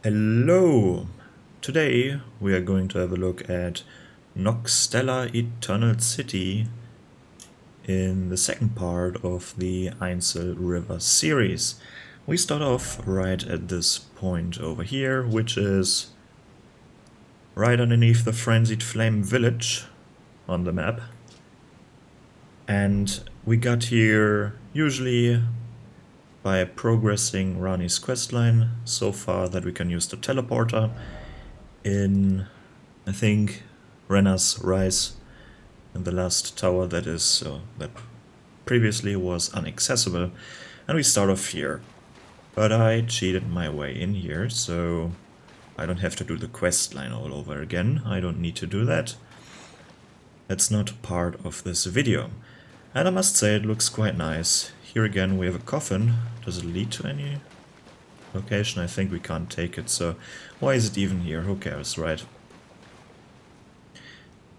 Hello! Today we are going to have a look at Nokstella Eternal City in the second part of the Ainsel River series. We start off right at this point over here, which is right underneath the Frenzied Flame village on the map. And we got here usually by progressing Rani's questline so far that we can use the teleporter in, I think, Rena's Rise, in the last tower that previously was inaccessible, and we start off here. But I cheated my way in here, so I don't have to do the quest line all over again. I don't need to do that. That's not part of this video. And I must say it looks quite nice. Here again we have a coffin. Does it lead to any location? I think we can't take it, so why is it even here? Who cares, right?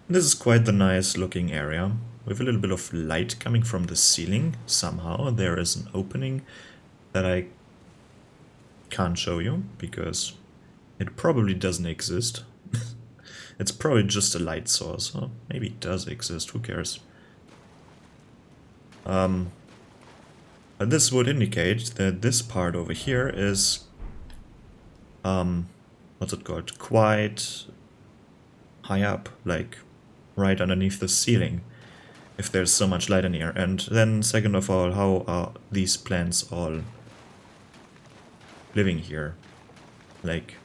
This is quite the nice looking area, with a little bit of light coming from the ceiling. Somehow there is an opening that I can't show you, because it probably doesn't exist. It's probably just a light source, or maybe it does exist, who cares? But this would indicate that this part over here is, what's it called, quite high up, like right underneath the ceiling, if there's so much light in here. And then second of all, how are these plants all living here? Like,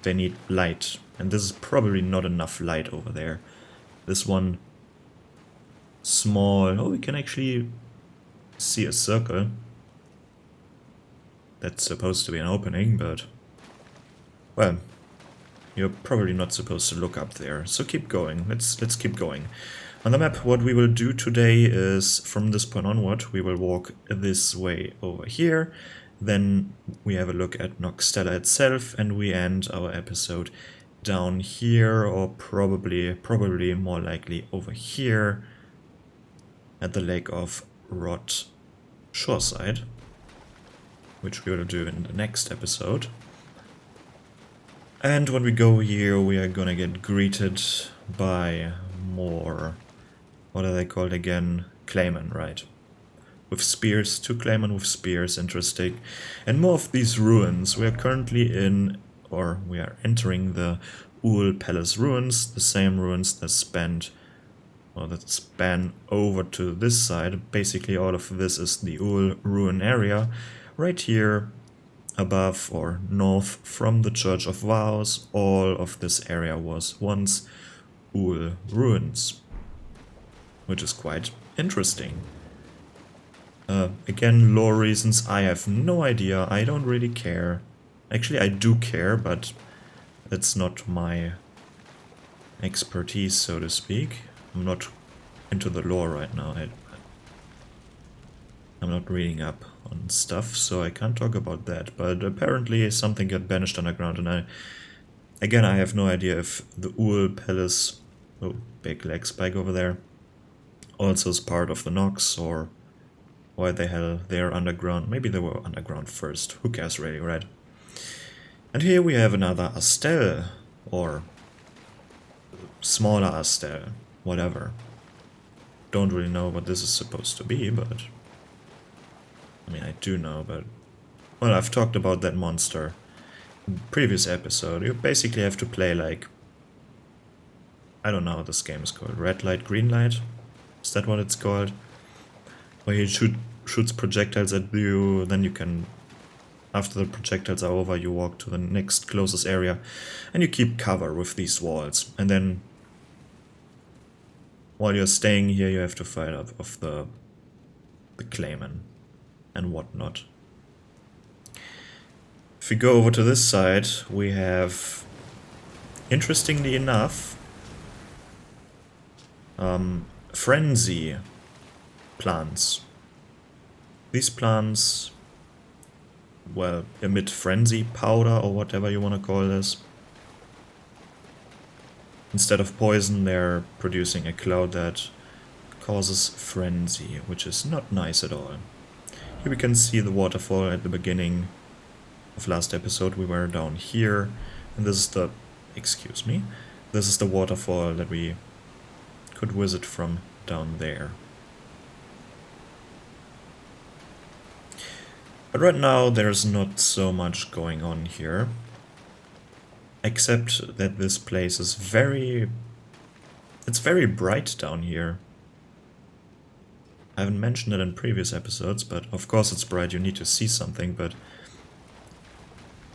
they need light, and this is probably not enough light over there. This one small, oh, we can actually see a circle. That's supposed to be an opening, but, well, you're probably not supposed to look up there, so keep going. Let's keep going. On the map, what we will do today is, from this point onward, we will walk this way over here, then we have a look at Nokstella itself, and we end our episode down here, or probably more likely over here, at the Lake of Rot shoreside, which we will do in the next episode. And when we go here, we are gonna get greeted by more, what are they called again? Claymen, right? With spears, 2 Claymen with spears, interesting. And more of these ruins. We are currently in, or we are entering the Ul Palace ruins, the same ruins that span over to this side. Basically all of this is the Ul ruin area. Right here, above or north from the Church of Vows, all of this area was once Ul ruins, which is quite interesting. Again, lore reasons, I have no idea, I don't really care. Actually, I do care, but it's not my expertise, so to speak. I'm not into the lore right now. I'm not reading up on stuff, so I can't talk about that. But apparently something got banished underground, and I have no idea if the Ul Palace, oh, big leg spike over there, also is part of the Nox, or why the hell they're underground. Maybe they were underground first. Who cares really, right? And here we have another Astel, or smaller Astel, whatever. Don't really know what this is supposed to be, but I mean, I do know, but, well, I've talked about that monster in the previous episode. You basically have to play like, I don't know what this game is called, red light, green light? Is that what it's called? Where he shoots projectiles at you, then you can, after the projectiles are over, you walk to the next closest area, and you keep cover with these walls. And then, while you're staying here, you have to fight off the Claymen and whatnot. If we go over to this side, we have, interestingly enough, frenzy plants. These plants, well, emit frenzy powder, or whatever you want to call this. Instead of poison, they're producing a cloud that causes frenzy, which is not nice at all. Here we can see the waterfall at the beginning. of last episode, we were down here, and this is the, excuse me, this is the waterfall that we could visit from down there. But right now there's not so much going on here, except that this place is it's very bright down here. I haven't mentioned it in previous episodes, but of course it's bright, you need to see something, but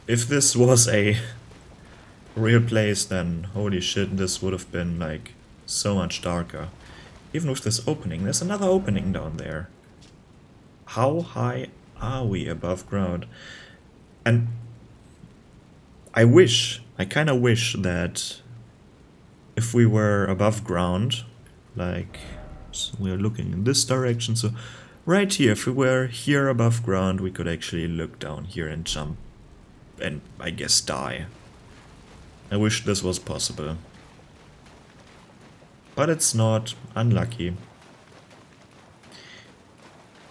if this was a real place, then holy shit, this would have been like so much darker. Even with this opening, there's another opening down there. How high are we above ground? And I kinda wish that if we were above ground, like, so we're looking in this direction, so right here, if we were here above ground, we could actually look down here and jump and, I guess, die. I wish this was possible. But it's not. Unlucky.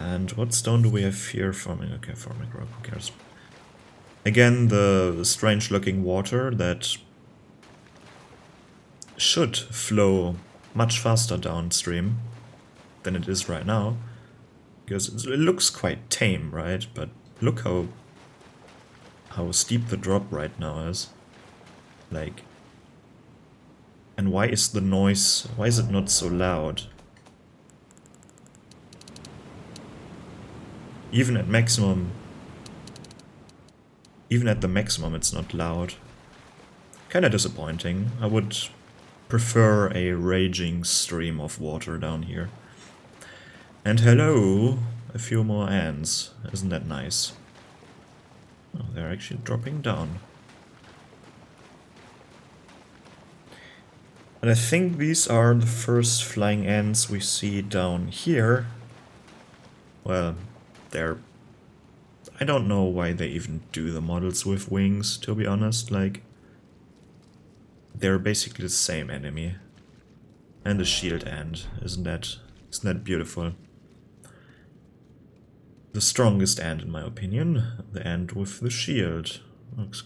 And what stone do we have here? Forming, okay, forming rock, who cares? Again, the strange looking water that should flow much faster downstream than it is right now. Because it looks quite tame, right? But look how steep the drop right now is. Like, and why is the noise, why is it not so loud? Even at maximum, even at the maximum it's not loud. Kinda disappointing. I would prefer a raging stream of water down here. And hello, a few more ants. Isn't that nice? Oh, they're actually dropping down. And I think these are the first flying ants we see down here. Well, I don't know why they even do the models with wings, to be honest. Like, they're basically the same enemy. And the shield ant, isn't that beautiful? The strongest ant, in my opinion. The ant with the shield. Looks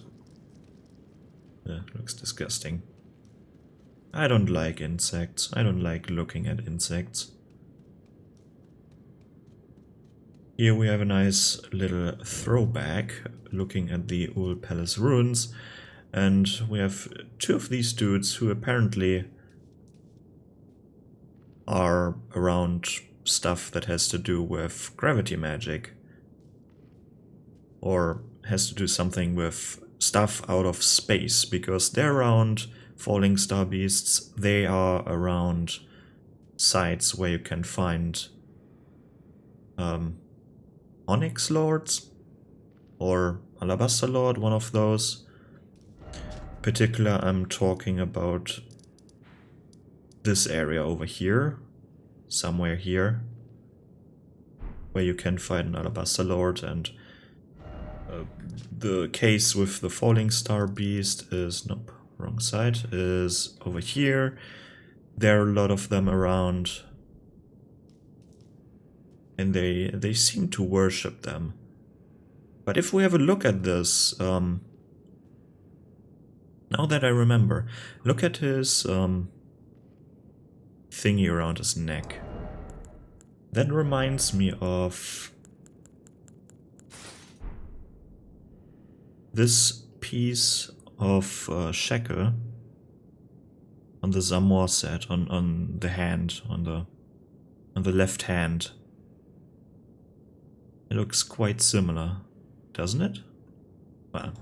disgusting. I don't like insects. I don't like looking at insects. Here we have a nice little throwback looking at the old palace ruins, and we have two of these dudes who apparently are around stuff that has to do with gravity magic, or has to do something with stuff out of space, because they're around falling star beasts. They are around sites where you can find Onyx Lords or Alabaster Lord, one of those. Particular, I'm talking about this area over here, somewhere here, where you can find an Alabaster Lord, and the case with the falling star beast is, nope, wrong side, is over here. There are a lot of them around, and they seem to worship them. But if we have a look at this, now that I remember, look at his thingy around his neck. That reminds me of this piece of shackle on the Zamor set, on the hand, on the left hand. It looks quite similar, doesn't it? Well,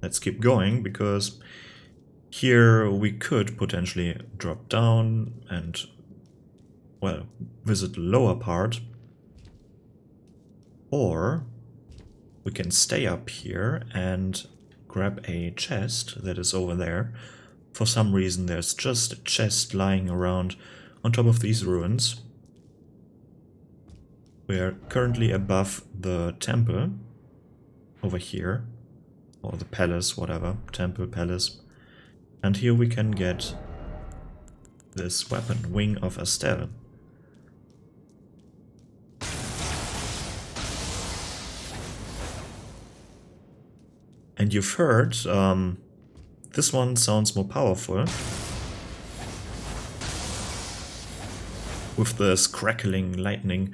let's keep going, because here we could potentially drop down and, well, visit the lower part. Or we can stay up here and grab a chest that is over there. For some reason there's just a chest lying around on top of these ruins. We're currently above the temple over here, or the palace, whatever, temple, palace. And here we can get this weapon, Wing of Estelle. And you've heard, this one sounds more powerful. With this crackling lightning.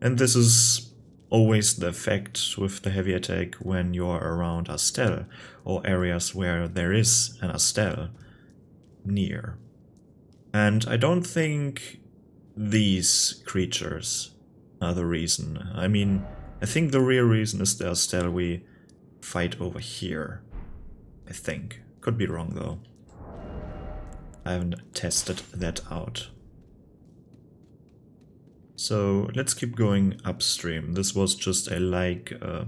And this is always the effect with the heavy attack when you're around Astel, or areas where there is an Astel near. And I don't think these creatures are the reason. I mean, I think the real reason is the Astel we fight over here. I think. Could be wrong though. I haven't tested that out. So let's keep going upstream. This was just a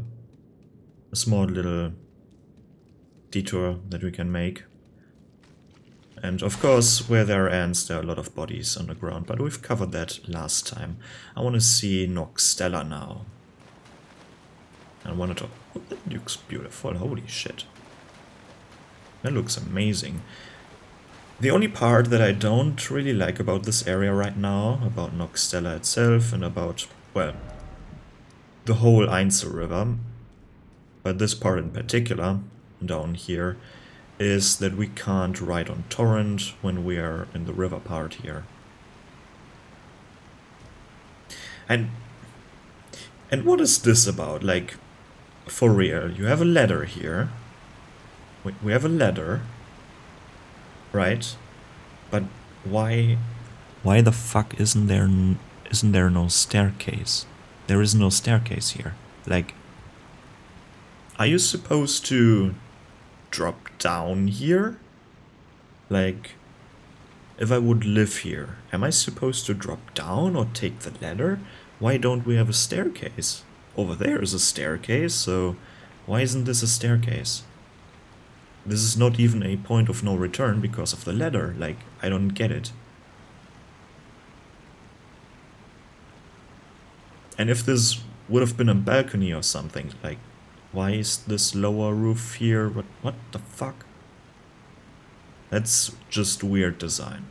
small little detour that we can make. And of course, where there are ants, there are a lot of bodies on the ground, but we've covered that last time. I want to see Nokstella now. I wanted to... Oh, that looks beautiful, holy shit. That looks amazing. The only part that I don't really like about this area right now, about Nokstella itself and about, well, the whole Einzel River, but this part in particular, down here, is that we can't ride on Torrent when we are in the river part here. And what is this about? Like, for real, you have a ladder here. We have a ladder. Right, but why the fuck isn't there no staircase? There is no staircase here. Like, are you supposed to drop down here? Like, if I would live here, am I supposed to drop down or take the ladder? Why don't we have a staircase? Over there is a staircase, so why isn't this a staircase? This is not even a point of no return because of the ladder. Like, I don't get it. And if this would have been a balcony or something, like, why is this lower roof here? What the fuck? That's just weird design.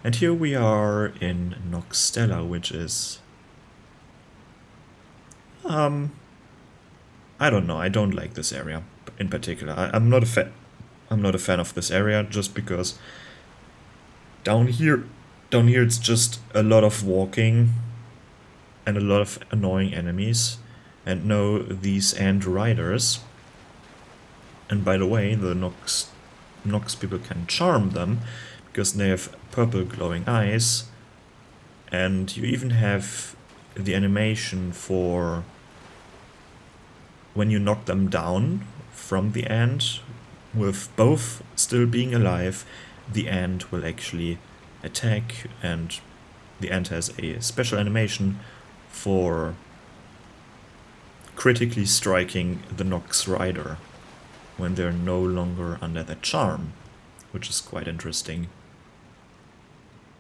And here we are in Nokstella, which is... I don't know, I don't like this area in particular. I'm not a fan of this area just because down here it's just a lot of walking and a lot of annoying enemies. And no, these ant riders. And by the way, the Nox people can charm them because they have purple glowing eyes. And you even have the animation for when you knock them down from the ant, with both still being alive, the ant will actually attack, and the ant has a special animation for critically striking the Nox rider when they're no longer under that charm, which is quite interesting.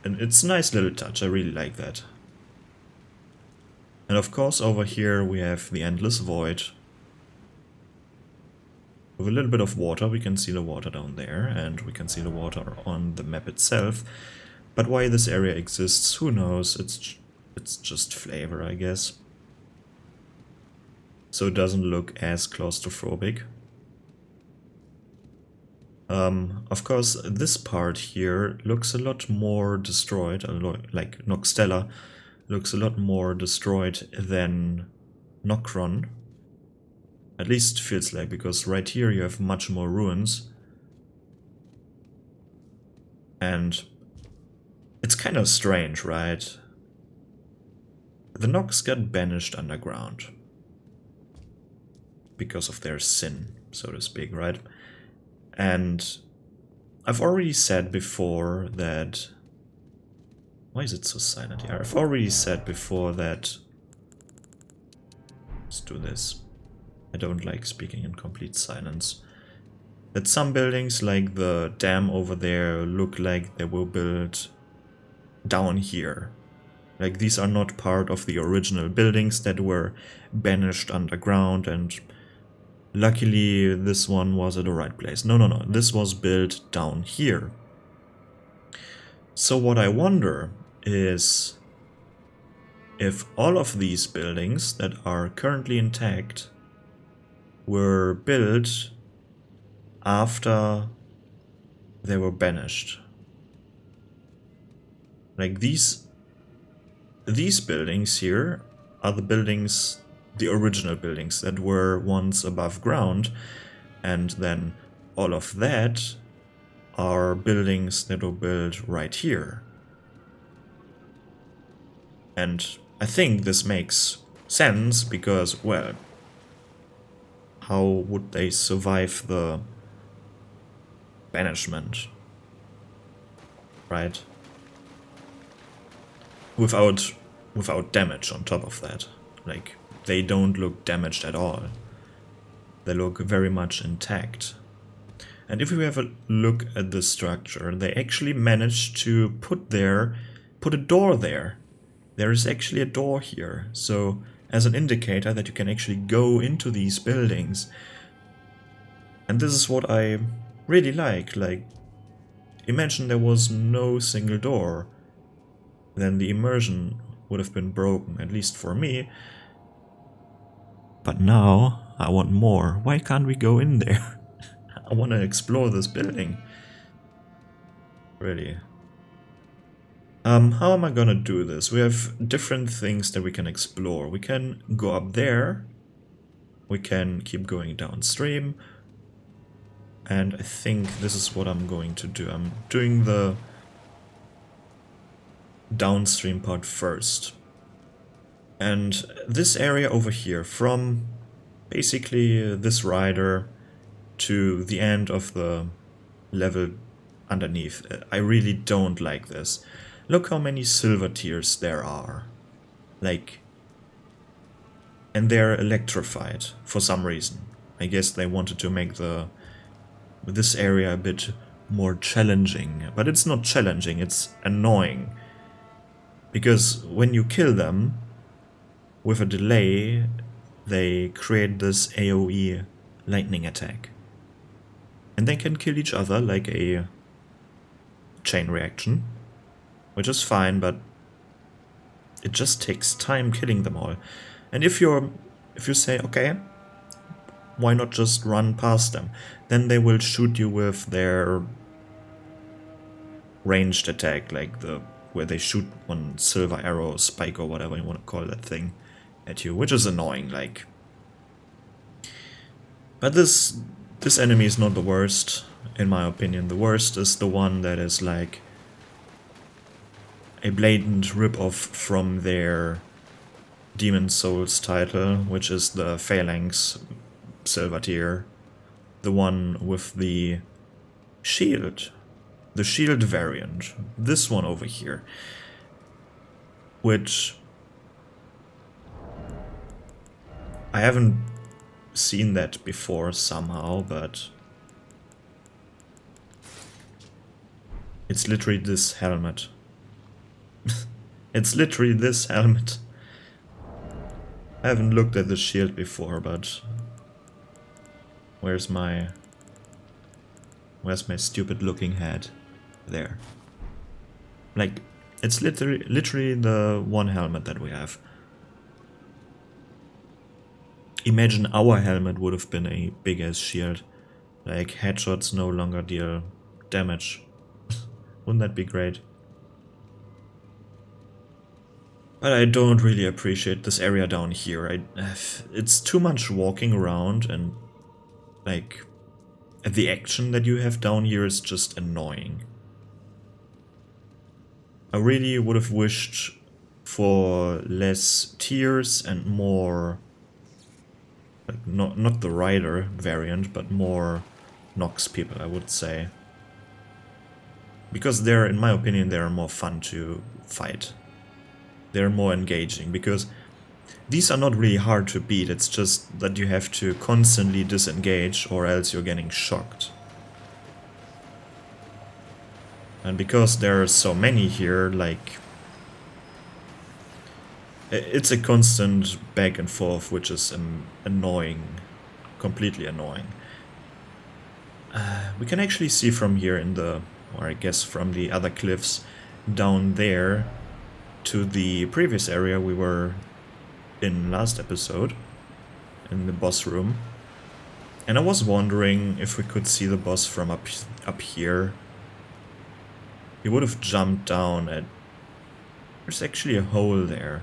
And it's a nice little touch, I really like that. And of course over here we have the Endless Void. With a little bit of water, we can see the water down there, and we can see the water on the map itself. But why this area exists, who knows, it's just flavor, I guess. So it doesn't look as claustrophobic. Of course, this part here looks a lot more destroyed, like Nokstella looks a lot more destroyed than Nokron. At least feels like, because right here you have much more ruins. And it's kind of strange, right? The Nox got banished underground because of their sin, so to speak, right? And I've already said before that... Why is it so silent here? I've already said before that... Let's do this. I don't like speaking in complete silence. That some buildings, like the dam over there, look like they were built down here. Like, these are not part of the original buildings that were banished underground, and luckily this one was at the right place. No, this was built down here. So what I wonder is if all of these buildings that are currently intact were built after they were banished. Like these buildings here are the buildings, the original buildings that were once above ground, and then all of that are buildings that were built right here. And I think this makes sense because, well, how would they survive the banishment, right? Without damage on top of that. Like, they don't look damaged at all. They look very much intact. And if we have a look at the structure, they actually managed to put a door there. There is actually a door here, so as an indicator that you can actually go into these buildings. And this is what I really like. Imagine there was no single door. Then the immersion would have been broken, at least for me. But now I want more. Why can't we go in there? I want to explore this building. Really. How am I gonna do this? We have different things that we can explore. We can go up there. We can keep going downstream. And I think this is what I'm going to do. I'm doing the downstream part first. And this area over here, from basically this rider to the end of the level underneath, I really don't like this. Look how many silver tiers there are. Like, and they're electrified for some reason. I guess they wanted to make this area a bit more challenging. But it's not challenging, it's annoying. Because when you kill them with a delay, they create this AoE lightning attack. And they can kill each other like a chain reaction. Which is fine, but it just takes time killing them all. And if you say, okay, why not just run past them? Then they will shoot you with their ranged attack, like where they shoot one silver arrow, spike or whatever you want to call that thing at you, which is annoying, like. But this enemy is not the worst, in my opinion. The worst is the one that is like a blatant rip-off from their Demon Souls title, which is the Phalanx silver tier. The one with the shield variant. This one over here. Which I haven't seen that before somehow, but it's literally this helmet. It's literally this helmet. I haven't looked at the shield before, but where's my stupid looking head? There. Like, it's literally the one helmet that we have. Imagine our helmet would have been a big ass shield. Like, headshots no longer deal damage. Wouldn't that be great? But I don't really appreciate this area down here. It's too much walking around, and like the action that you have down here is just annoying. I really would have wished for less tiers and more, like, not the rider variant, but more Nox people, I would say. Because they're, in my opinion, they're more fun to fight. They're more engaging, because these are not really hard to beat, it's just that you have to constantly disengage or else you're getting shocked. And because there are so many here, like, it's a constant back and forth, which is annoying, completely annoying. We can actually see from here in the, or I guess from the other cliffs down there, to the previous area we were in last episode, in the boss room. And I was wondering if we could see the boss from up here. He would have jumped down at... There's actually a hole there.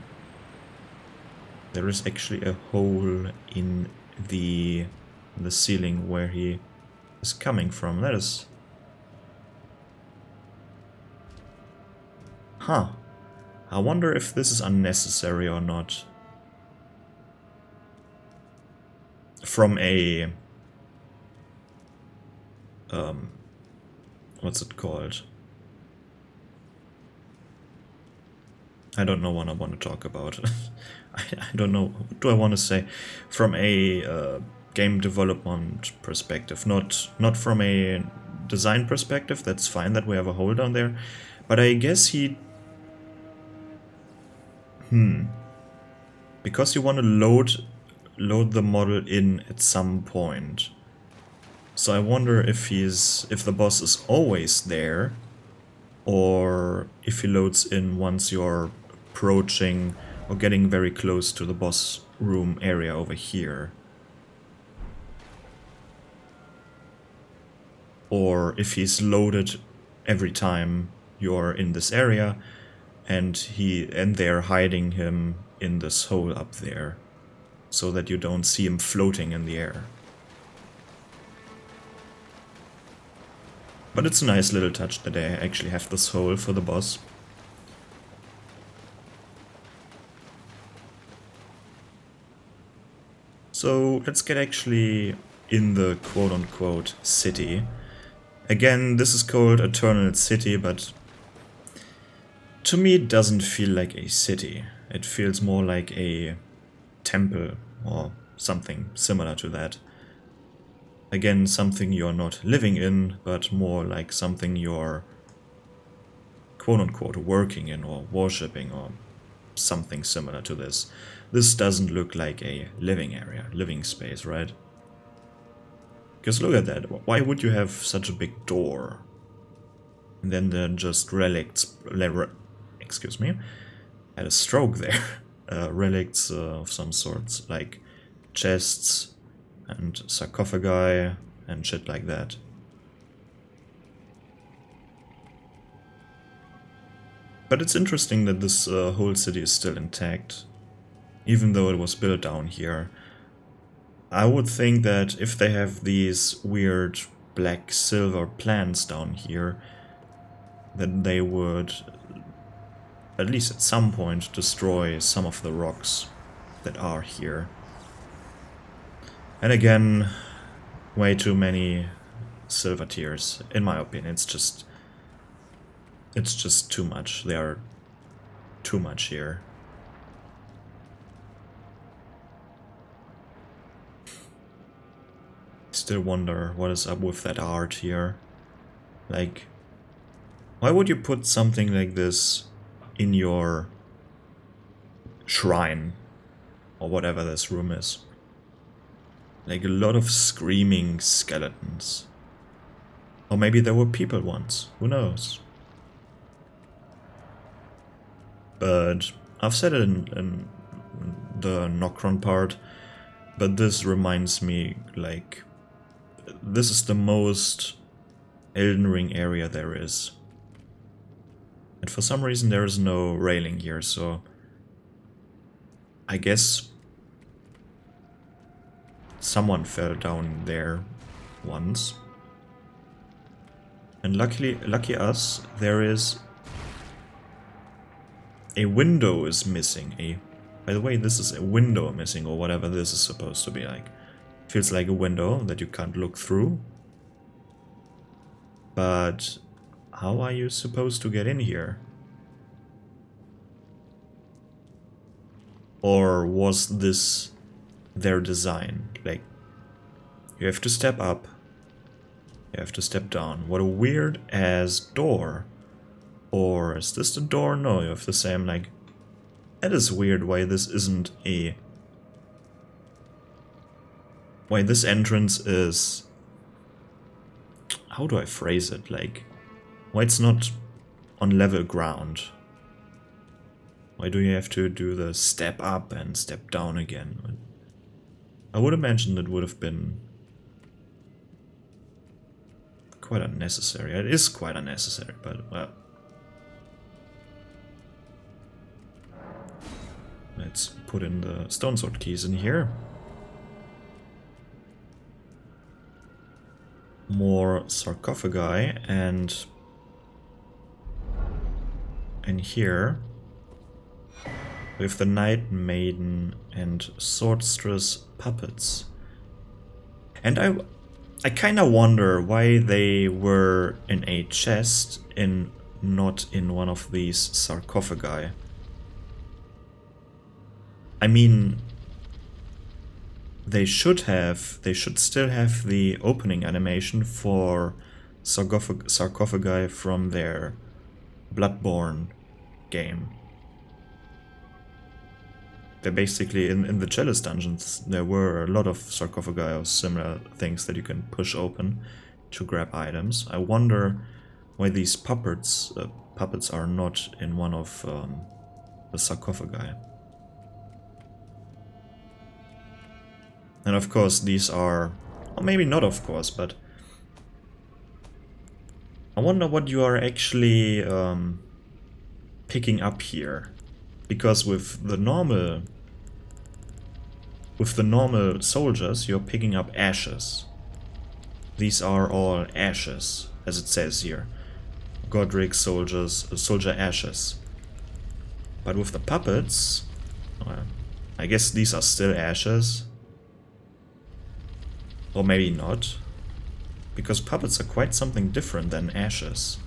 There is actually a hole in the ceiling where he is coming from. That is... Huh. I wonder if this is unnecessary or not. From a... what's it called? I don't know what I want to talk about. I don't know, what do I want to say? From a game development perspective, not from a design perspective. That's fine that we have a hole down there, but I guess he... Because you want to load the model in at some point. So I wonder if the boss is always there, or if he loads in once you're approaching or getting very close to the boss room area over here. Or if he's loaded every time you're in this area and they're hiding him in this hole up there so that you don't see him floating in the air. But it's a nice little touch that they actually have this hole for the boss. So let's get actually in the quote-unquote city. Again, this is called Eternal City, but to me it doesn't feel like a city. It feels more like a temple or something similar to that. Again, something you're not living in, but more like something you're quote-unquote working in or worshipping or something similar to this. This doesn't look like a living area, living space, right? Because look at that, why would you have such a big door? And then there are just relics, excuse me, I had a stroke there. Relics of some sorts, like chests and sarcophagi and shit like that. But it's interesting that this whole city is still intact, even though it was built down here. I would think that if they have these weird black silver plants down here, that they would, at least at some point, destroy some of the rocks that are here. And again, way too many silver tears, in my opinion. It's just too much. They are too much here. Still wonder what is up with that art here. Like, why would you put something like this in your shrine or whatever this room is? Like a lot of screaming skeletons. Or maybe there were people once, who knows? But I've said it in the Nokron part, but this reminds me, like, this is the most Elden Ring area there is. And for some reason there is no railing here, so I guess someone fell down there once. And lucky us, there is a window is missing. By the way, this is a window missing, or whatever this is supposed to be like. Feels like a window that you can't look through. But how are you supposed to get in here? Or was this their design? Like, you have to step up, you have to step down. What a weird ass door. Or is this the door? No, you have the same, like, that is weird why this isn't a... Why this entrance is... How do I phrase it? Like, why it's not on level ground? Why do you have to do the step up and step down again? I would imagine it would have been quite unnecessary. It is quite unnecessary, but well. Let's put in the stone sword keys in here. More sarcophagi, and here we have the Night Maiden and Swordstress puppets. And I kind of wonder why they were in a chest and not in one of these sarcophagi. I mean, they should still have the opening animation for sarcophagi from their Bloodborne game. They're basically, in the Chalice dungeons, there were a lot of sarcophagi or similar things that you can push open to grab items. I wonder why these puppets are not in one of the sarcophagi. And of course these are, or maybe not of course, but I wonder what you are actually picking up here. Because with the normal soldiers you're picking up ashes. These are all ashes, as it says here. Godric soldier ashes. But with the puppets, well, I guess these are still ashes. Or maybe not, because puppets are quite something different than ashes.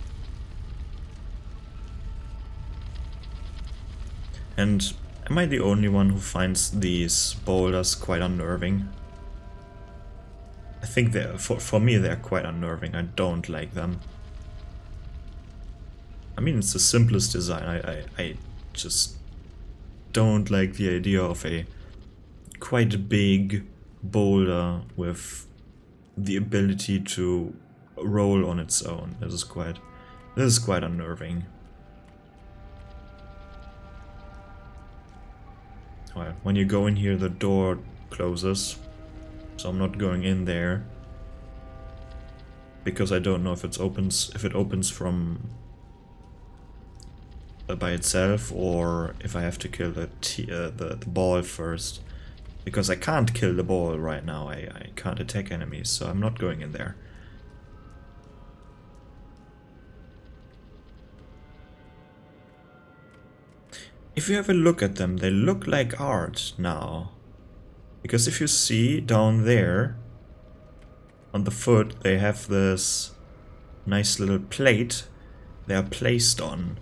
And am I the only one who finds these boulders quite unnerving? I think for me they're quite unnerving. I don't like them. I mean, it's the simplest design. I just don't like the idea of a quite big boulder with the ability to roll on its own. This is quite unnerving. Well, when you go in here the door closes, so I'm not going in there because I don't know if it opens from by itself or if I have to kill the ball first. Because I can't kill the ball right now, I can't attack enemies, so I'm not going in there. If you have a look at them, they look like art now. Because if you see down there, on the foot, they have this nice little plate they are placed on.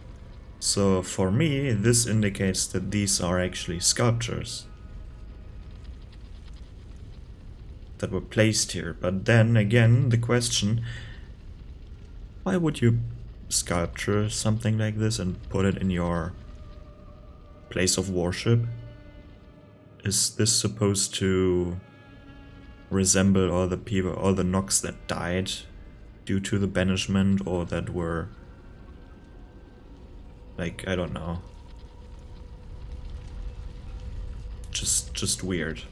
So for me, this indicates that these are actually sculptures that were placed here. But then again, the question, why would you sculpture something like this and put it in your place of worship? Is this supposed to resemble all the people, all the Noks that died due to the banishment, or that were, like, I don't know, just weird.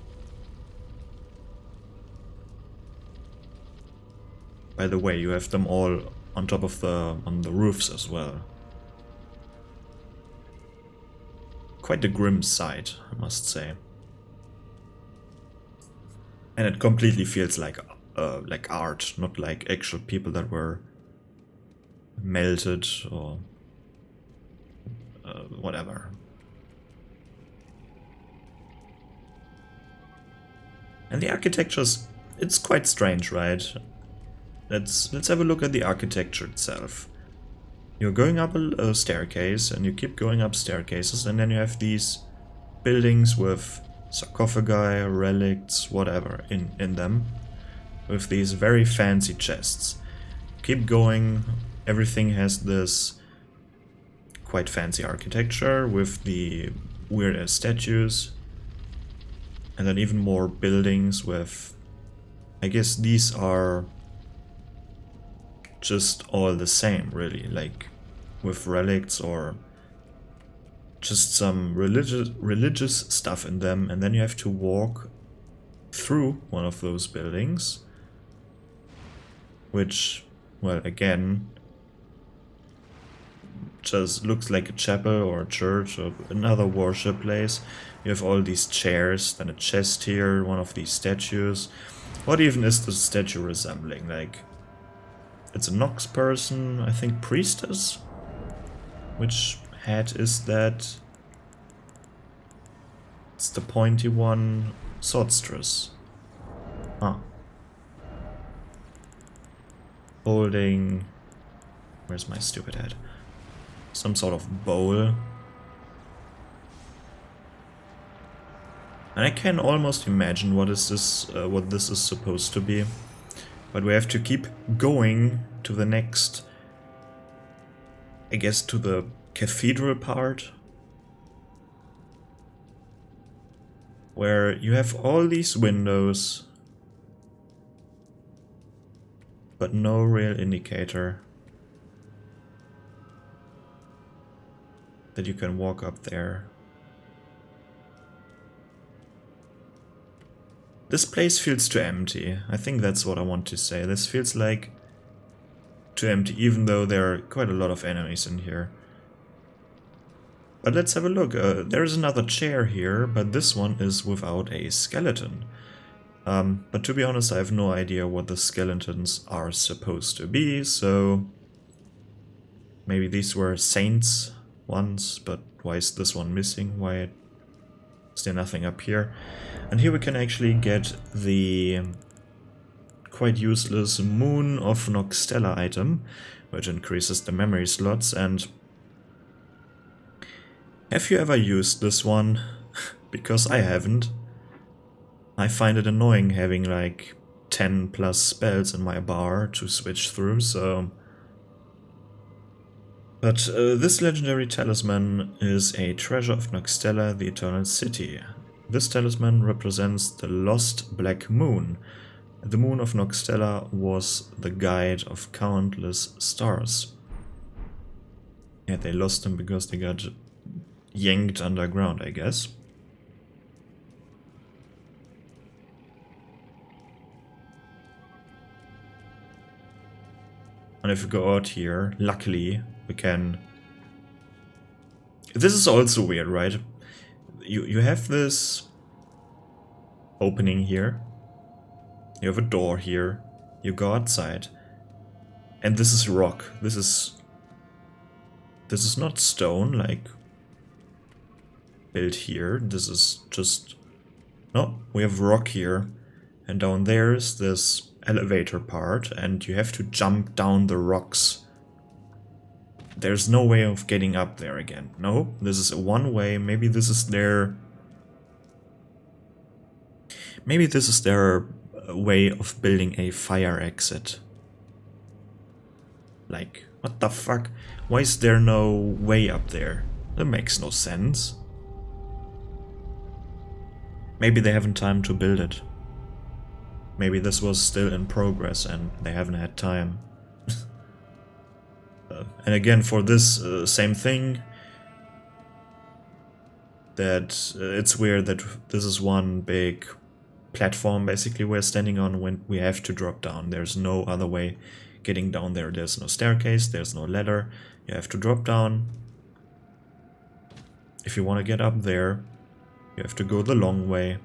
By the way, you have them all on top of on the roofs as well. Quite a grim sight, I must say. And it completely feels like art, not like actual people that were melted or whatever. And the architecture's, it's quite strange, right? Let's have a look at the architecture itself. You're going up a staircase, and you keep going up staircases, and then you have these buildings with sarcophagi, relics, whatever in them, with these very fancy chests. Keep going, everything has this quite fancy architecture with the weird statues, and then even more buildings with, I guess these are just all the same, really, like with relics or just some religious stuff in them, and then you have to walk through one of those buildings, which well, again, just looks like a chapel or a church or another worship place. You have all these chairs, then a chest here, one of these statues. What even is the statue resembling? Like, it's a Nox person, I think priestess? Which hat is that? It's the pointy one, swordstress. Ah. Holding... Where's my stupid head? Some sort of bowl. And I can almost imagine what is this, what this is supposed to be. But we have to keep going to the next... I guess to the cathedral part. Where you have all these windows. But no real indicator that you can walk up there. This place feels too empty. I think that's what I want to say. This feels like too empty, even though there are quite a lot of enemies in here. But let's have a look. There's another chair here, but this one is without a skeleton. But to be honest, I have no idea what the skeletons are supposed to be, so... Maybe these were saints once, but why is this one missing? Why is there nothing up here? And here we can actually get the quite useless Moon of Nokstella item, which increases the memory slots. And have you ever used this one? Because I haven't. I find it annoying having like 10 plus spells in my bar to switch through, so... But this legendary talisman is a treasure of Nokstella, the Eternal City. This talisman represents the lost Black Moon. The Moon of Nokstella was the guide of countless stars. Yeah, they lost them because they got yanked underground, I guess. And if we go out here, luckily, we can... This is also weird, right? You have this opening here. You have a door here. You go outside. And this is rock. This is not stone, like... built here. This is just... No, we have rock here. And down there is this elevator part, and you have to jump down the rocks. There's no way of getting up there again. No, this is a one way. Maybe this is their... Maybe this is their way of building a fire exit. Like, what the fuck? Why is there no way up there? That makes no sense. Maybe they haven't time to build it. Maybe this was still in progress and they haven't had time. And again, for this same thing, that it's weird that this is one big platform basically we're standing on when we have to drop down. There's no other way getting down there. There's no staircase, there's no ladder. You have to drop down. If you want to get up there, you have to go the long way,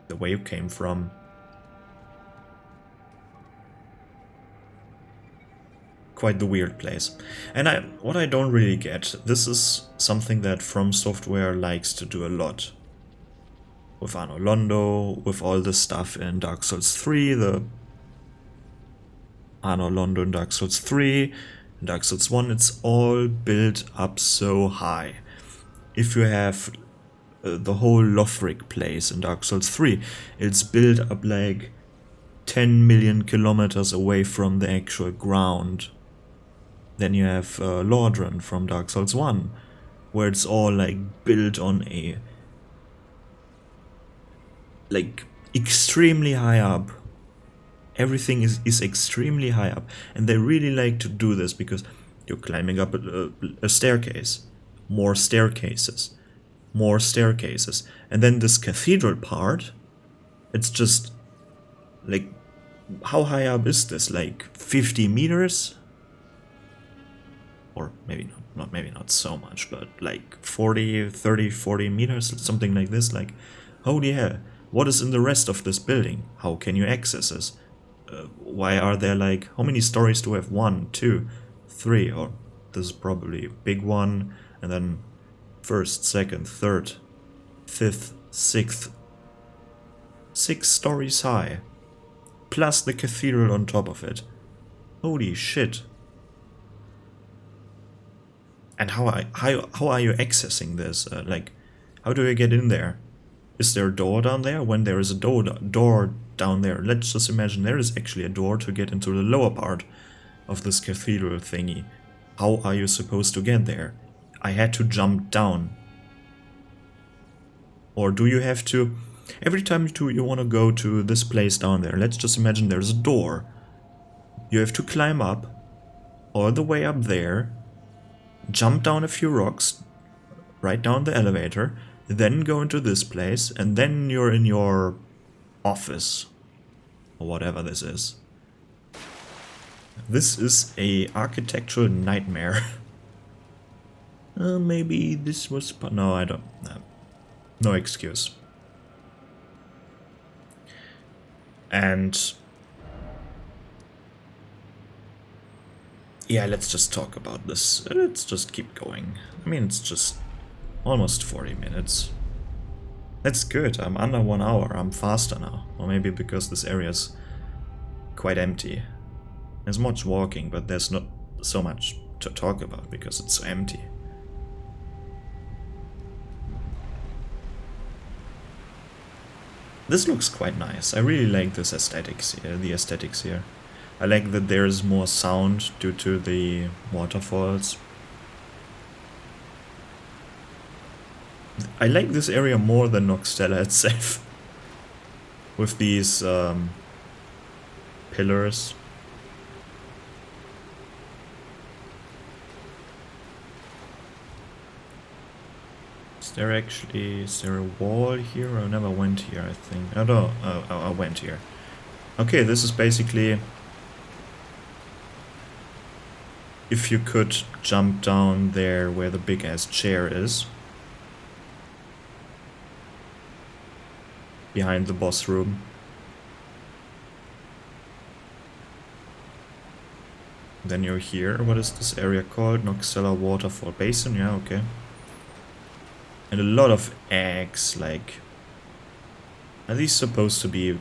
the way you came from. Quite the weird place. And what I don't really get, this is something that From Software likes to do a lot. With Anno Londo, with all the stuff in Dark Souls 3, the Anno Londo in Dark Souls 3, in Dark Souls 1, it's all built up so high. If you have the whole Lothric place in Dark Souls 3, it's built up like 10 million kilometers away from the actual ground. Then you have Lordran from Dark Souls 1, where it's all like built on a like extremely high up. Everything is extremely high up, and they really like to do this because you're climbing up a staircase, more staircases, more staircases, and then this cathedral part, it's just like how high up is this? Like 50 meters? Or maybe not, maybe not so much, but like 40, 30, 40 meters, something like this. Like, holy hell, what is in the rest of this building? How can you access this? Why are there like, how many stories do we have? 1, 2, 3, or this is probably a big one, and then first, second, third, fifth, sixth, 6 stories high, plus the cathedral on top of it. Holy shit. And how are you accessing this? Like, how do you get in there? Is there a door down there? When there is a door down there, let's just imagine there is actually a door to get into the lower part of this cathedral thingy. How are you supposed to get there? I had to jump down. Or do you have to... Every time you want to go to this place down there, let's just imagine there's a door. You have to climb up, all the way up there, jump down a few rocks, right down the elevator, then go into this place, and then you're in your office, or whatever this is. This is a architectural nightmare. Maybe this was... No, I don't... No excuse. And... yeah, let's just talk about this. Let's just keep going. I mean, it's just almost 40 minutes. That's good. I'm under 1 hour. I'm faster now. Or maybe because this area's quite empty. There's much walking, but there's not so much to talk about because it's so empty. This looks quite nice. I really like this aesthetics here, the aesthetics here. I like that there's more sound due to the waterfalls. I like this area more than Nokstella itself. With these pillars. Is there a wall here? I never went here, I think. Oh no, I went here. Okay, this is basically... if you could jump down there where the big ass chair is. Behind the boss room. Then you're here. What is this area called? Nokstella Waterfall Basin? Yeah, okay. And a lot of eggs, like... are these supposed to be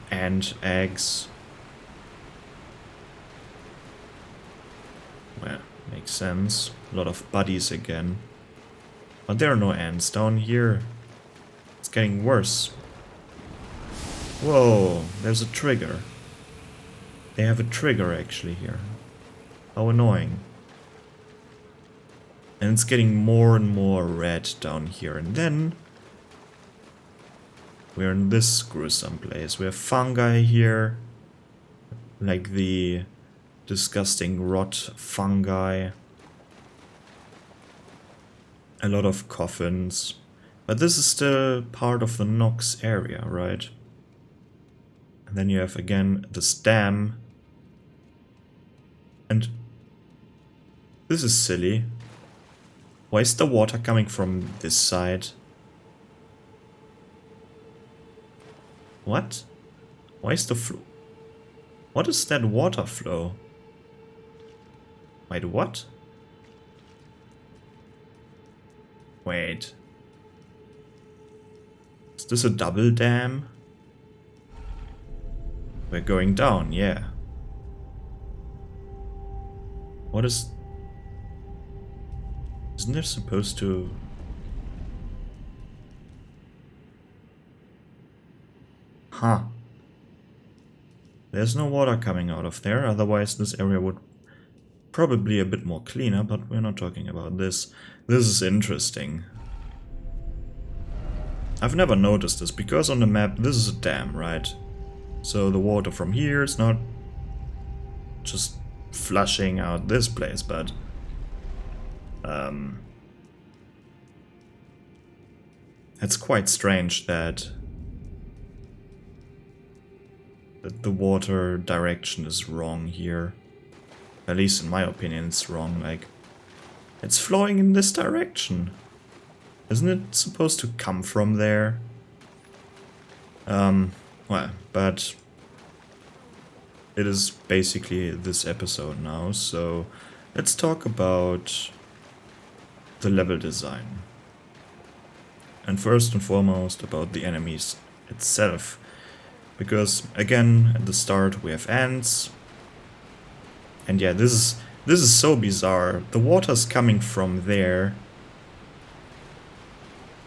ant eggs? Well, makes sense. A lot of buddies again. But there are no ants down here. It's getting worse. Whoa, there's a trigger. They have a trigger actually here. How annoying. And it's getting more and more red down here. And then we're in this gruesome place. We have fungi here. Like the disgusting rot fungi. A lot of coffins. But this is still part of the Nox area, right? And then you have again this dam. And this is silly. Why is the water coming from this side? What? Why is the flow? What is that water flow? Wait, what? Wait. Is this a double dam? We're going down, yeah. What is... isn't there supposed to... huh. There's no water coming out of there, otherwise this area would probably a bit more cleaner, but we're not talking about this. This is interesting. I've never noticed this, because on the map this is a dam, right? So the water from here is not just flushing out this place, but... it's quite strange that that the water direction is wrong here. At least in my opinion it's wrong, like it's flowing in this direction. Isn't it supposed to come from there? Well, but it is basically this episode now, so let's talk about the level design. And first and foremost about the enemies itself. Because again, at the start we have ants. And yeah, this is so bizarre. The water's coming from there.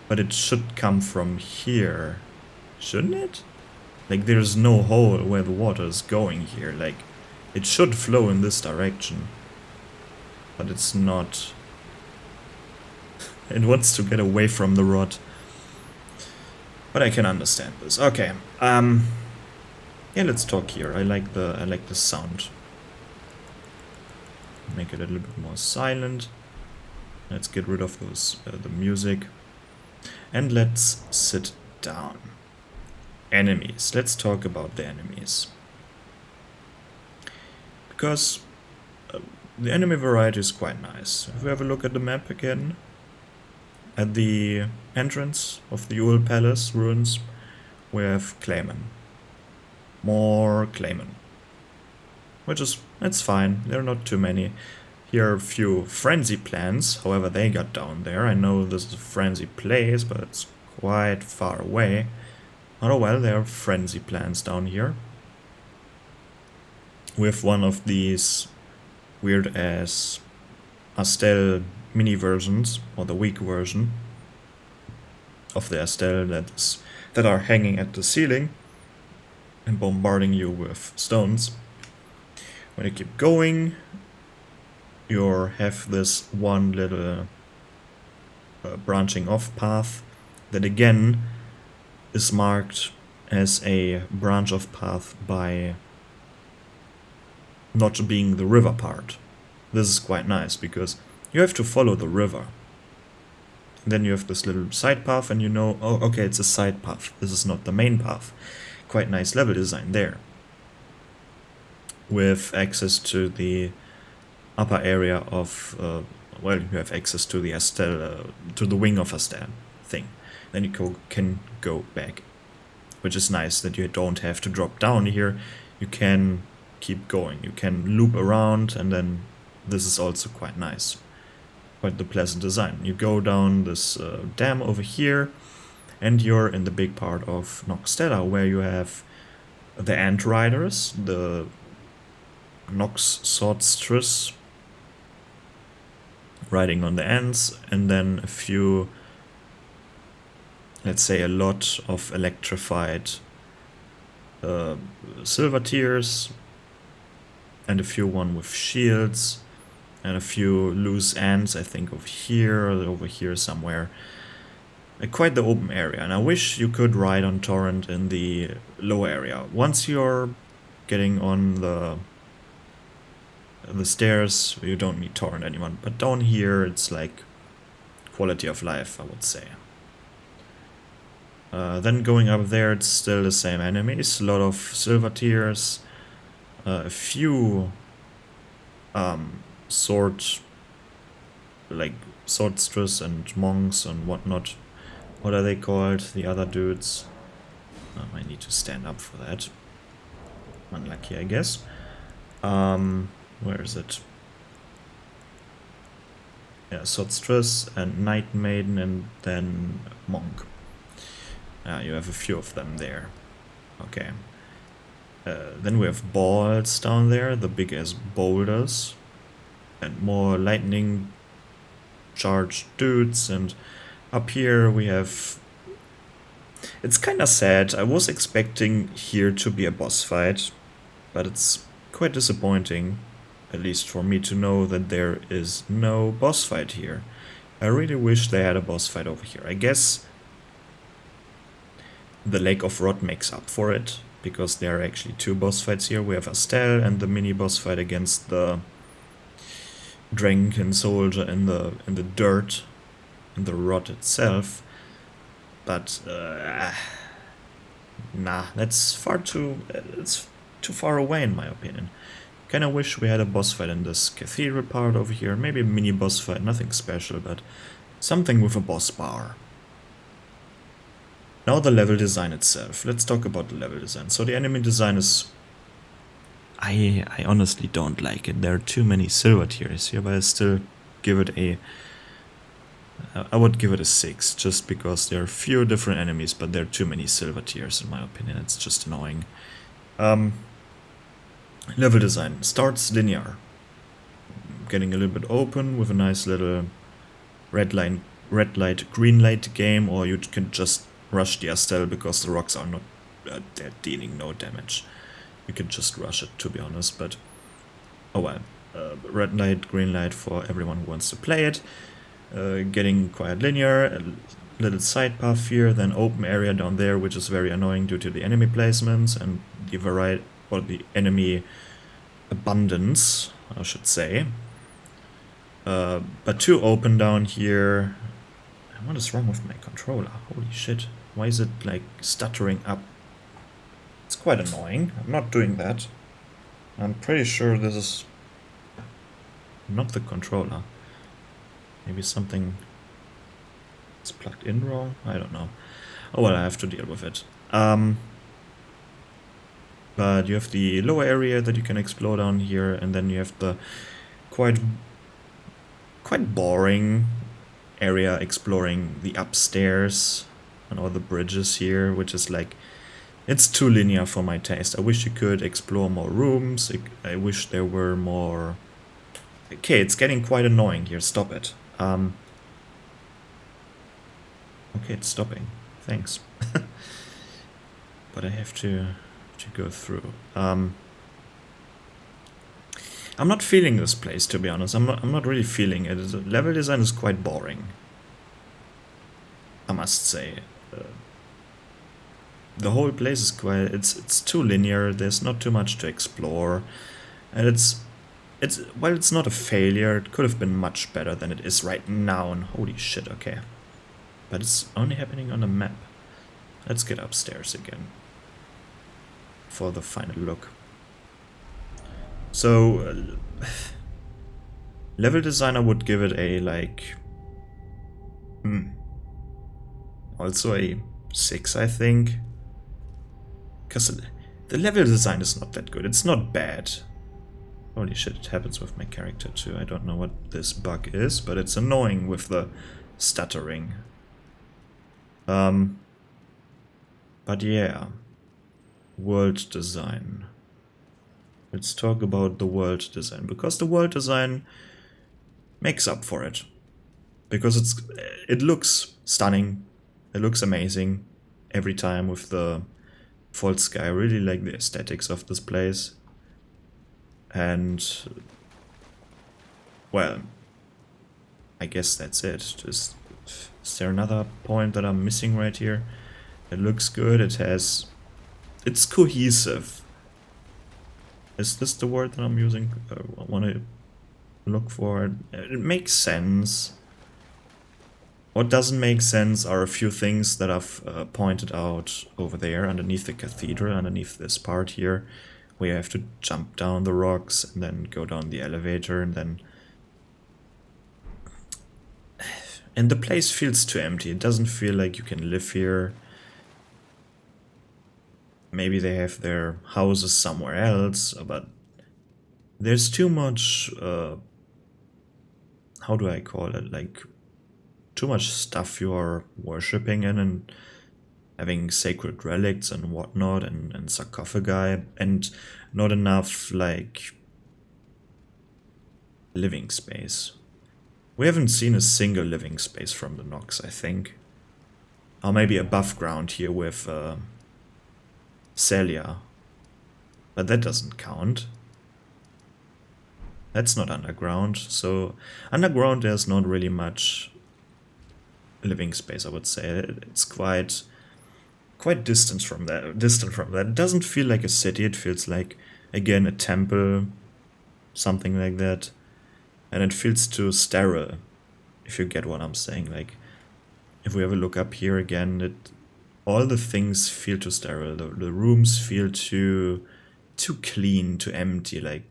But it should come from here. Shouldn't it? Like there's no hole where the water is going here. Like it should flow in this direction. But it's not. It wants to get away from the rod. But I can understand this. Okay. Yeah, let's talk here. I like the sound. Make it a little bit more silent. Let's get rid of those the music. And let's sit down. Enemies. Let's talk about the enemies. Because the enemy variety is quite nice. If we have a look at the map again, at the entrance of the Ul Palace ruins, we have Clayman. More Clayman. Which is, it's fine, there are not too many. Here are a few frenzy plants, however they got down there. I know this is a frenzy place, but it's quite far away. Oh well, there are frenzy plants down here. We have one of these weird ass Astel mini versions, or the weak version of the Astel that are hanging at the ceiling and bombarding you with stones. When you keep going, you have this one little branching off path that again is marked as a branch off path by not being the river part. This is quite nice because you have to follow the river. Then you have this little side path and you know, oh okay, it's a side path, this is not the main path. Quite nice level design there. With access to the upper area of, well, you have access to the Astel, to the wing of Astel thing. Then you can go back, which is nice that you don't have to drop down here. You can keep going, you can loop around, and then this is also quite nice. Quite the pleasant design. You go down this dam over here, and you're in the big part of Nokstella, where you have the ant riders, the Nokstella riding on the ants, and then a few, let's say a lot of electrified silver tears, and a few one with shields, and a few loose ants, I think over here or over here somewhere. Quite the open area, and I wish you could ride on Torrent in the lower area. Once you're getting on the stairs, you don't need Torrent anymore, but down here it's like quality of life, I would say. Then going up there, it's still the same enemies, a lot of silver tears, a few swordstress and monks and whatnot. What are they called? The other dudes. I need to stand up for that. Unlucky, I guess. Where is it? Yeah, swordstress and Night Maiden and then monk. You have a few of them there. Okay. Then we have balls down there, the big as boulders, and more lightning charged dudes, and up here we have... It's kinda sad, I was expecting here to be a boss fight, but it's quite disappointing, at least for me, to know that there is no boss fight here. I really wish they had a boss fight over here. I guess the Lake of Rot makes up for it, because there are actually two boss fights here. We have Astel and the mini boss fight against the Dragon soldier in the dirt, in the rot itself. But Nah, that's far too... it's too far away in my opinion. Kinda wish we had a boss fight in this cathedral part over here. Maybe a mini boss fight, nothing special, but something with a boss bar. Now the level design itself. Let's talk about the level design. So the enemy design is... I honestly don't like it. There are too many silver tiers here, but I still give it a... I would give it a 6, just because there are few different enemies, but there are too many silver tiers in my opinion. It's just annoying. Level design starts linear, getting a little bit open with a nice little red light, green light game, or you can just rush the Astel because the rocks are not they're dealing no damage. You can just rush it, to be honest, but oh well. Red light, green light for everyone who wants to play it. Getting quite linear, a little side path here, then open area down there, which is very annoying due to the enemy placements and the variety, or the enemy abundance, I should say. But too open down here. What is wrong with my controller? Holy shit. Why is it like stuttering up? It's quite annoying. I'm not doing that. I'm pretty sure this is not the controller. Maybe something is plugged in wrong? I don't know. Oh well, I have to deal with it. But you have the lower area that you can explore down here, and then you have the quite boring area exploring the upstairs and all the bridges here, which is like, it's too linear for my taste. I wish you could explore more rooms. I wish there were more... Okay, it's getting quite annoying here. Stop it. Okay, it's stopping. Thanks. But I have to go through. I'm not feeling this place, to be honest. I'm not really feeling it. The level design is quite boring, I must say. The whole place is quite... It's too linear. There's not too much to explore, and while it's not a failure, it could have been much better than it is right now. And holy shit, okay. But it's only happening on the map. Let's get upstairs again for the final look. So, level design, I would give it a like... Also a 6, I think. Because the level design is not that good. It's not bad. Holy shit, it happens with my character too. I don't know what this bug is, but it's annoying with the stuttering. But yeah. World design. Let's talk about the world design, because the world design makes up for it. Because it looks stunning, it looks amazing every time with the false sky. I really like the aesthetics of this place. And well, I guess that's it. Just, is there another point that I'm missing right here? It looks good, it's cohesive. Is this the word that I'm using? I want to look for it. It makes sense. What doesn't make sense are a few things that I've pointed out over there underneath the cathedral, underneath this part here, where you have to jump down the rocks and then go down the elevator, and then... And the place feels too empty. It doesn't feel like you can live here. Maybe they have their houses somewhere else, but there's too much, how do I call it, like, too much stuff you are worshipping in and having sacred relics and whatnot, and sarcophagi, and not enough, like, living space. We haven't seen a single living space from the Nox, I think. Or maybe above ground here with Celia. But that doesn't count. That's not underground, so underground there's not really much living space, I would say. It's quite distant from that. It doesn't feel like a city, it feels like, again, a temple, something like that. And it feels too sterile, if you get what I'm saying. Like, if we have a look up here again, all the things feel too sterile. The rooms feel too clean, too empty. Like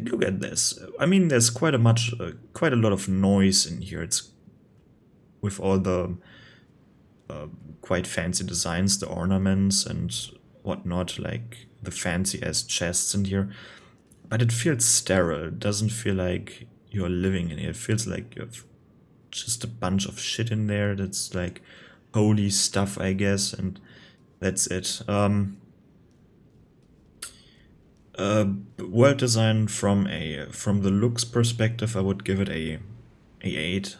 look at this. I mean, there's quite a lot of noise in here. It's with all the quite fancy designs, the ornaments and whatnot, like the fancy ass chests in here. But it feels sterile. It doesn't feel like you're living in here. It feels like you have just a bunch of shit in there that's like holy stuff, I guess, and that's it. World design from the looks perspective, I would give it a 8.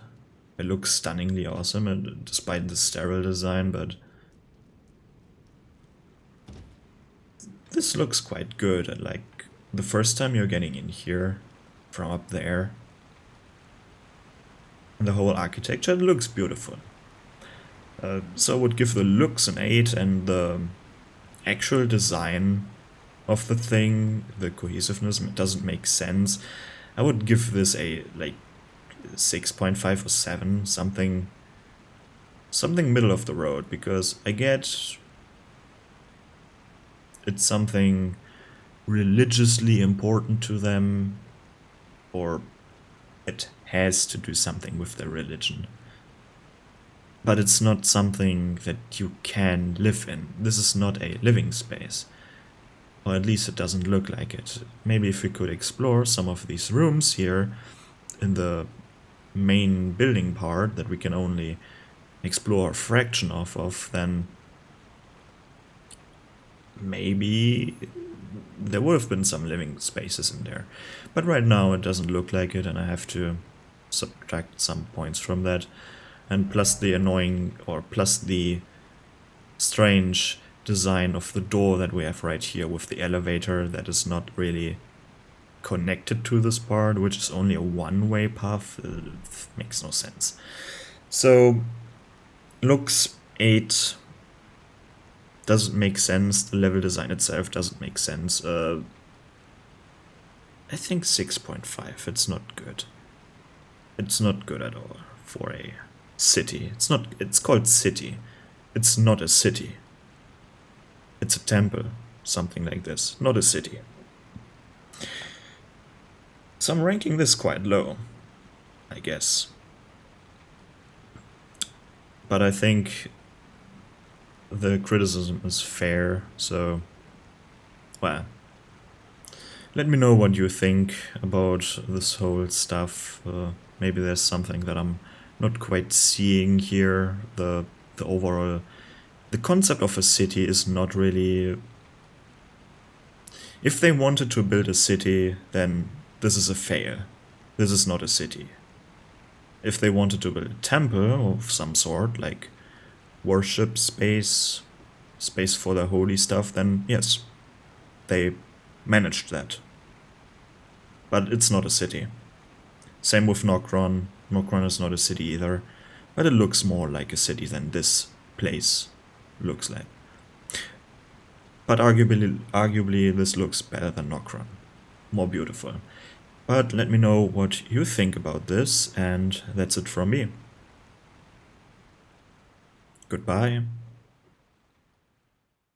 It looks stunningly awesome, despite the sterile design, but this looks quite good. And like the first time you're getting in here from up there, and the whole architecture, it looks beautiful. So I would give the looks an 8, and the actual design of the thing, the cohesiveness doesn't make sense. I would give this a like 6.5 or 7, something middle of the road, because I get it's something religiously important to them, or it has to do something with their religion. But it's not something that you can live in. This is not a living space. Or at least it doesn't look like it. Maybe if we could explore some of these rooms here in the main building part that we can only explore a fraction of, then maybe there would have been some living spaces in there. But right now it doesn't look like it, and I have to subtract some points from that. And plus the strange design of the door that we have right here with the elevator that is not really connected to this part, which is only a one-way path. It makes no sense. So looks 8 doesn't make sense. The level design itself doesn't make sense. I think 6.5. It's not good. It's not good at all for a city. It's called city. It's not a city. It's a temple, something like this, not a city. So I'm ranking this quite low, I guess. But I think the criticism is fair, so, well, let me know what you think about this whole stuff. Maybe there's something that I'm not quite seeing here. The overall, the concept of a city is not really... If they wanted to build a city, then this is a fail. This is not a city. If they wanted to build a temple of some sort, like worship space for the holy stuff, then yes, they managed that. But it's not a city. Same with Nokron. Nokron is not a city either, but it looks more like a city than this place looks like. But arguably this looks better than Nokron. More beautiful. But let me know what you think about this, and that's it from me. Goodbye.